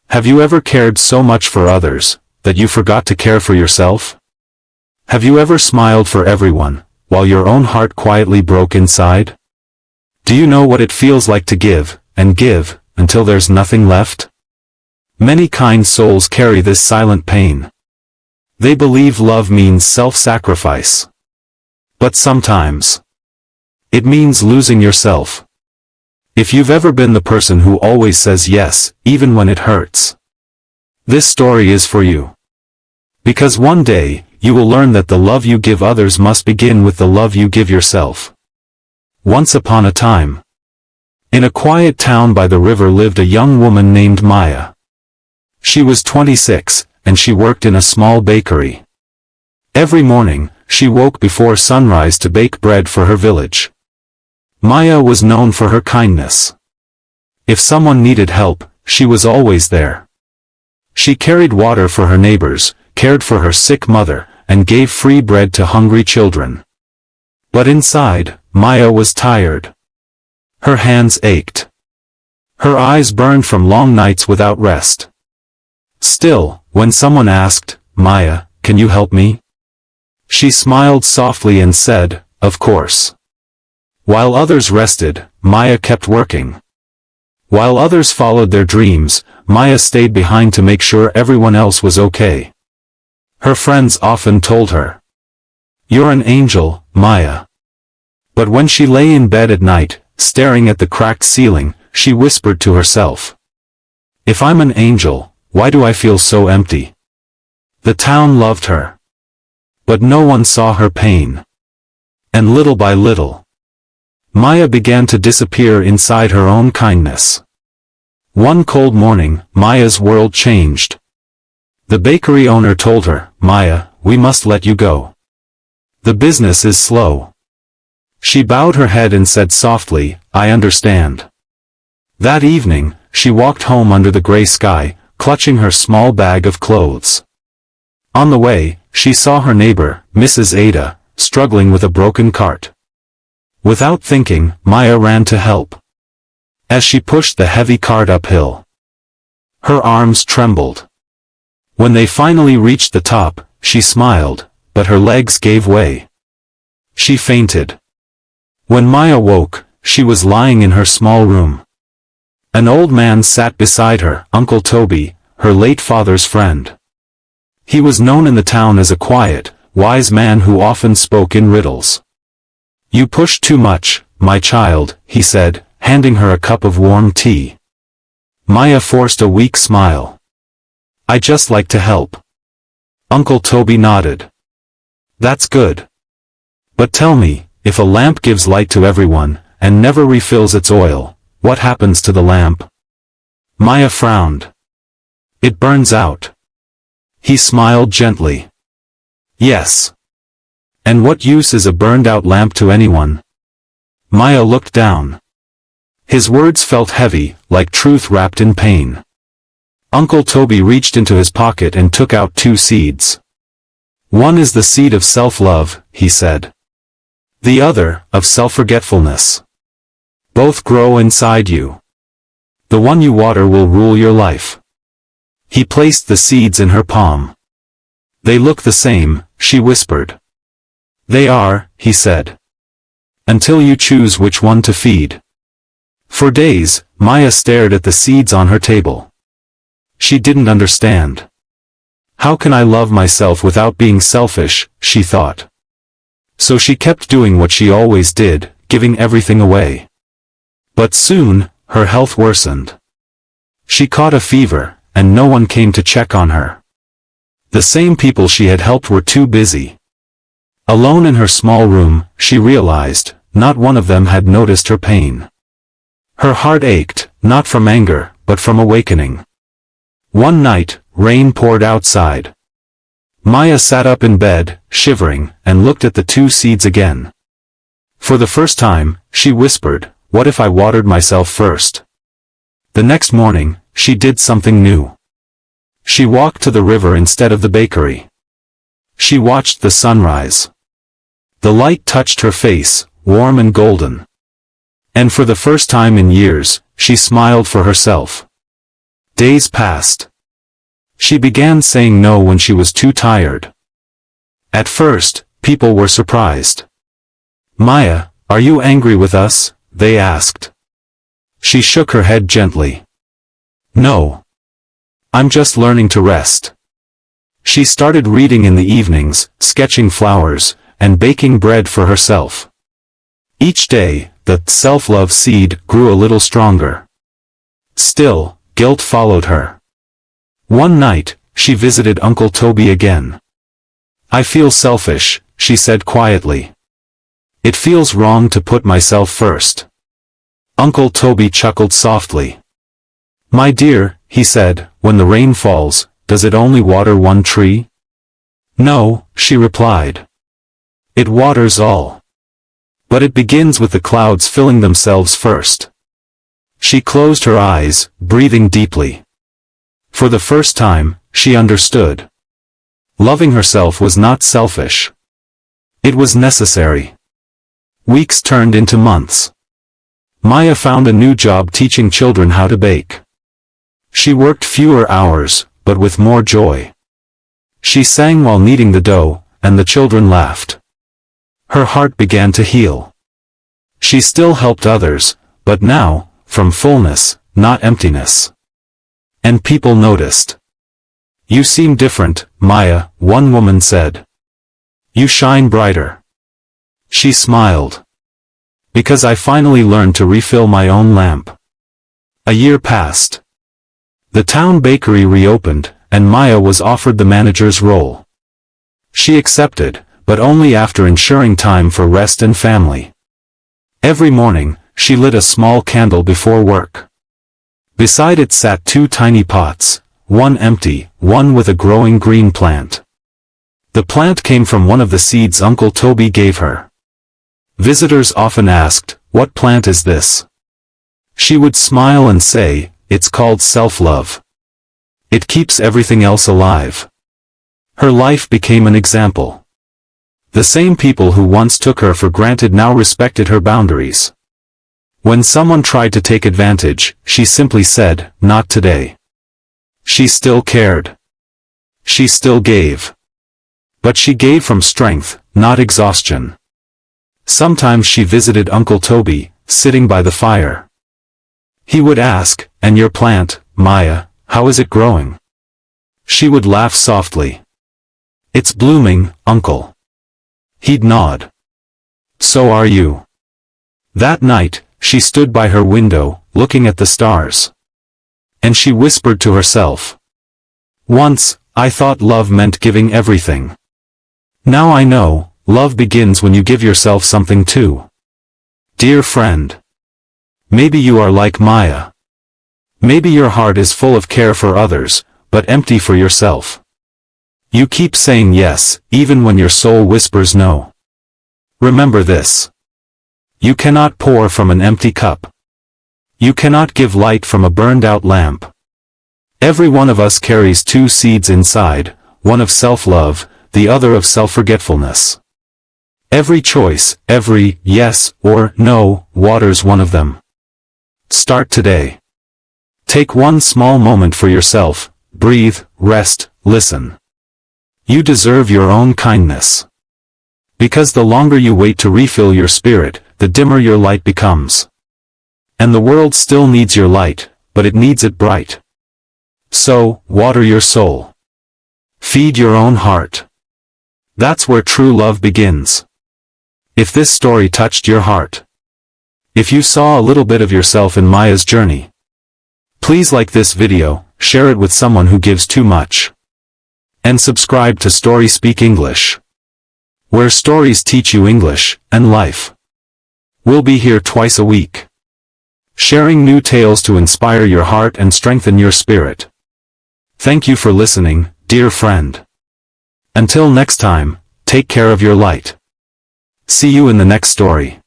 Have you ever cared so much for others, that you forgot to care for yourself? Have you ever smiled for everyone, while your own heart quietly broke inside? Do you know what it feels like to give, until there's nothing left? Many kind souls carry this silent pain. They believe love means self-sacrifice. But sometimes, it means losing yourself. If you've ever been the person who always says yes, even when it hurts, this story is for you. Because one day, you will learn that the love you give others must begin with the love you give yourself. Once upon a time, in a quiet town by the river lived a young woman named Maya. She was 26, and she worked in a small bakery. Every morning, she woke before sunrise to bake bread for her village. Maya was known for her kindness. If someone needed help, she was always there. She carried water for her neighbors, cared for her sick mother, and gave free bread to hungry children. But inside, Maya was tired. Her hands ached. Her eyes burned from long nights without rest. Still, when someone asked, "Maya, can you help me?" she smiled softly and said, "Of course." While others rested, Maya kept working. While others followed their dreams, Maya stayed behind to make sure everyone else was okay. Her friends often told her, "You're an angel, Maya." But when she lay in bed at night, staring at the cracked ceiling, she whispered to herself, "If I'm an angel, why do I feel so empty?" The town loved her. But no one saw her pain. And little by little, Maya began to disappear inside her own kindness. One cold morning, Maya's world changed. The bakery owner told her, "Maya, we must let you go. The business is slow." She bowed her head and said softly, "I understand." That evening, she walked home under the gray sky, clutching her small bag of clothes. On the way, she saw her neighbor, Mrs. Ada, struggling with a broken cart. Without thinking, Maya ran to help. As she pushed the heavy cart uphill, her arms trembled. When they finally reached the top, she smiled, but her legs gave way. She fainted. When Maya woke, she was lying in her small room. An old man sat beside her, Uncle Toby, her late father's friend. He was known in the town as a quiet, wise man who often spoke in riddles. "You push too much, my child," he said, handing her a cup of warm tea. Maya forced a weak smile. "I just like to help." Uncle Toby nodded. "That's good. But tell me, if a lamp gives light to everyone, and never refills its oil, what happens to the lamp?" Maya frowned. "It burns out." He smiled gently. "Yes. And what use is a burned-out lamp to anyone?" Maya looked down. His words felt heavy, like truth wrapped in pain. Uncle Toby reached into his pocket and took out 2 seeds. "One is the seed of self-love," he said. "The other, of self-forgetfulness. Both grow inside you. The one you water will rule your life." He placed the seeds in her palm. "They look the same," she whispered. "They are," he said. "Until you choose which one to feed." For days, Maya stared at the seeds on her table. She didn't understand. "How can I love myself without being selfish?" she thought. So she kept doing what she always did, giving everything away. But soon, her health worsened. She caught a fever, and no one came to check on her. The same people she had helped were too busy. Alone in her small room, she realized, not one of them had noticed her pain. Her heart ached, not from anger, but from awakening. One night, rain poured outside. Maya sat up in bed, shivering, and looked at the 2 seeds again. For the first time, she whispered, "What if I watered myself first?" The next morning, she did something new. She walked to the river instead of the bakery. She watched the sunrise. The light touched her face, warm and golden. And for the first time in years, she smiled for herself. Days passed. She began saying no when she was too tired. At first, people were surprised. "Maya, are you angry with us?" they asked. She shook her head gently. "No. I'm just learning to rest." She started reading in the evenings, sketching flowers, and baking bread for herself. Each day, the self-love seed grew a little stronger. Still, guilt followed her. One night, she visited Uncle Toby again. "I feel selfish," she said quietly. "It feels wrong to put myself first." Uncle Toby chuckled softly. "My dear," he said, "when the rain falls, does it only water one tree?" "No," she replied. "It waters all. But it begins with the clouds filling themselves first." She closed her eyes, breathing deeply. For the first time, she understood. Loving herself was not selfish. It was necessary. Weeks turned into months. Maya found a new job teaching children how to bake. She worked fewer hours, but with more joy. She sang while kneading the dough, and the children laughed. Her heart began to heal. She still helped others, but now, from fullness, not emptiness. And people noticed. "You seem different, Maya," one woman said. "You shine brighter." She smiled. "Because I finally learned to refill my own lamp." A year passed. The town bakery reopened, and Maya was offered the manager's role. She accepted, but only after ensuring time for rest and family. Every morning, she lit a small candle before work. Beside it sat two tiny pots, one empty, one with a growing green plant. The plant came from one of the seeds Uncle Toby gave her. Visitors often asked, "What plant is this?" She would smile and say, "It's called self-love. It keeps everything else alive." Her life became an example. The same people who once took her for granted now respected her boundaries. When someone tried to take advantage, she simply said, "Not today." She still cared. She still gave. But she gave from strength, not exhaustion. Sometimes she visited Uncle Toby, sitting by the fire. He would ask, "And your plant, Maya, how is it growing?" She would laugh softly. "It's blooming, Uncle." He'd nod. "So are you." That night, she stood by her window, looking at the stars. And she whispered to herself. "Once, I thought love meant giving everything. Now I know, love begins when you give yourself something too." Dear friend. Maybe you are like Maya. Maybe your heart is full of care for others, but empty for yourself. You keep saying yes, even when your soul whispers no. Remember this. You cannot pour from an empty cup. You cannot give light from a burned-out lamp. Every one of us carries two seeds inside, one of self-love, the other of self-forgetfulness. Every choice, every yes or no, waters one of them. Start today. Take one small moment for yourself, breathe, rest, listen. You deserve your own kindness. Because the longer you wait to refill your spirit, the dimmer your light becomes. And the world still needs your light, but it needs it bright. So, water your soul. Feed your own heart. That's where true love begins. If this story touched your heart, if you saw a little bit of yourself in Maya's journey, please like this video, share it with someone who gives too much. And subscribe to StorySpeak English, where stories teach you English and life. We'll be here twice a week, sharing new tales to inspire your heart and strengthen your spirit. Thank you for listening, dear friend. Until next time, take care of your light. See you in the next story.